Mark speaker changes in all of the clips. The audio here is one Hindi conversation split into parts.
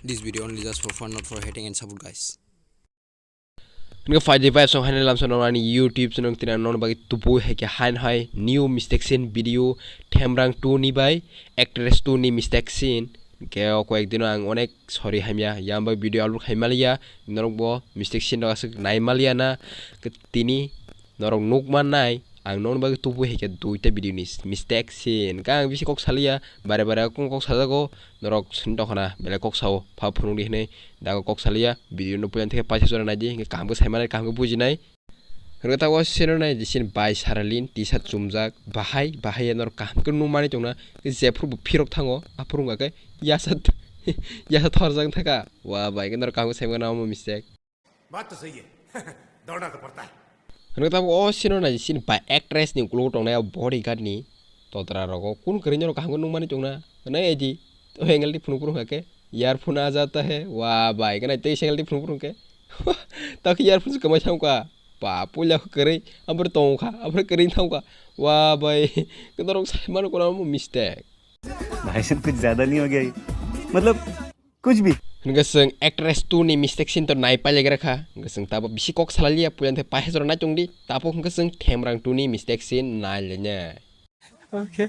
Speaker 1: This video only just for fun, not for hating and support, guys.
Speaker 2: Nga 5 song hanel lam sono ani YouTube sonong tina non bagi tupu heke han hai new mistakes in video Themrang 2 ni bai actress 2 ni mistakes in ke ko ek dino ang onek sorry hamya yamba video aluk haimalia norok bo mistakes in asuk naimalia na ke tini norok nukman nai ang non bagi tupu heke duita video ni mistakes in kang bisi kok salia bare kok salago norok sindokna bele kok sao pha phunung di ne da kok salia video no puyan theke paisa sora naji nge kam ko saimane kam ko buji nai rota was seno nai jisin bai saralin t-shirt chumjak bahai nor kam ko nu mani tongna jefru bu phirok thango apurung ga ke yasa thorjang thaka wa bai ke nor kam ko saimana mo mistake
Speaker 3: बात तो सही है दौड़ना तो पड़ता है
Speaker 2: rota was seno nai jisin bai actress ni klo tong na bodyguard ni totra rogo kun kerinyo kam ko nu mani tongna na eji तो एंगल दी फुनुपुरुं के ईयरफोन आ जाता है वाह भाई के ना ते एंगल दी फुनुपुरुं के तक ईयरफोन से कमा छाऊ का पापुला करे अबर तो खा अबर करिन थाऊ का वाह भाई के तो साइमन को नाम मिस्टेक
Speaker 4: भाई सब कुछ ज्यादा नहीं हो गया मतलब कुछ भी
Speaker 2: नगसंग एक्ट्रेस 2 नि मिस्टेक सिन तो नाइ पाले रखा नगसंग ताबो बिसि कक सालालिया पुयन थे पाहे जर ना चंगदी तापो नगसंग थेमरांग 2 नि मिस्टेक सिन नाइ लेने
Speaker 4: ओके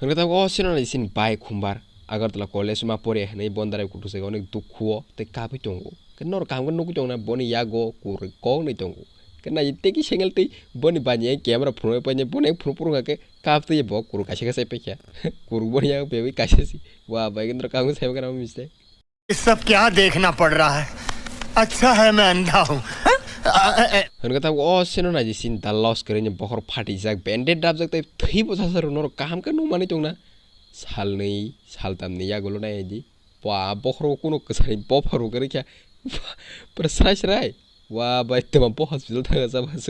Speaker 2: नगताबो सिन ना सिन बाय खुमबार अगर तला कॉलेज में पढ़े नहीं बंदारे कुटु से अनेक दुख हुआ ते काफी चंगो के नर काम को नुकु चंगना बनी यागो कुर कौन नहीं चंगो के ना इतने की सेंगल ते बनी बानी कैमरा फोन पे ने बने फोन पुरुंगा के काफ तो ये बो कुर कासे कासे पे क्या कुर बनी यागो पे भी कासे सी वाह भाई के नर काम को सेव करा मिस्टेक
Speaker 4: ये सब क्या देखना पड़ रहा है अच्छा है मैं अंधा हूँ
Speaker 2: हन कथा ओ सिनो ना जिसिन द लॉस करे ने बहर फाटी जाक बैंडेड दाब जाक ते थई बसा सर नर काम के नु माने चंगना सालनै सालतामनि यागोल नाय जी वा बखरो कुनो कसानि बफरो करे क्या पर सराय वा बाय तमा ब हॉस्पिटल थागा जाबास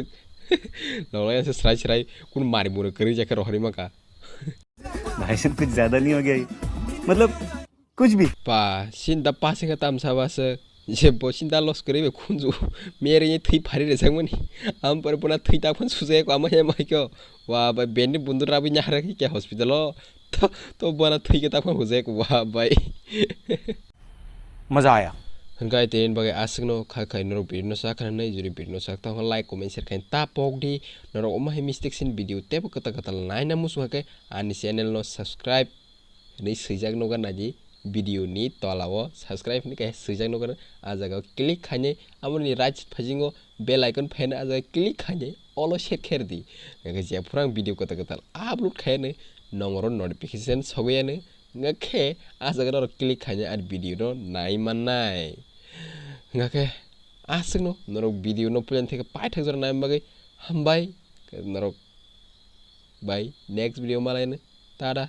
Speaker 2: लौलाय से सराय कुन मारि मुरे करे जाके रहरि मका
Speaker 4: भाई सब कुछ ज्यादा नहीं हो गया मतलब कुछ भी
Speaker 2: पा सिन द पासिंग का ताम साबास जे बसिन दा लॉस करे खुनजु मेरे ये थई फारि रे सांगमनि आम पर पुना थई ता फन सुजे को आमा माइको वा बाय बेनि बुंदु राबि नाहरा के हॉस्पिटल तो बना थई के ताफन हो जाए वाह भाई
Speaker 4: मजा आया
Speaker 2: हनगाय तेन बगे आसगनो खाखाय नरो बिरनो साखन नै जुरि बिरनो साखता हो लाइक कमेंट शेयर खाइन ता पगदि नरो ओमा हे मिस्टेक सिन वीडियो तेब कता नायना मुसु के आनि चैनल नो सब्सक्राइब नै सैजाक नगा नाजी वीडियो नि तलाव सब्सक्राइब नि के सैजाक नगा आ जगह क्लिक खाने आमनि राइट फाजिंगो बेल आइकन फैन आ जगह क्लिक खाने ऑल शेयर खेर दी के जे पुरां वीडियो कता अपलोड खाने नंगरो नोटिफिकेशन सगैयानो ngake asagno क्लिक खाने आर वीडियो नो नाइ माननाय ngake asagno नरो वीडियो नो प्लेन थे पाइ थजर नाइ मगै हमबाय नरो बाय नेक्स्ट वीडियो मालायनो तादा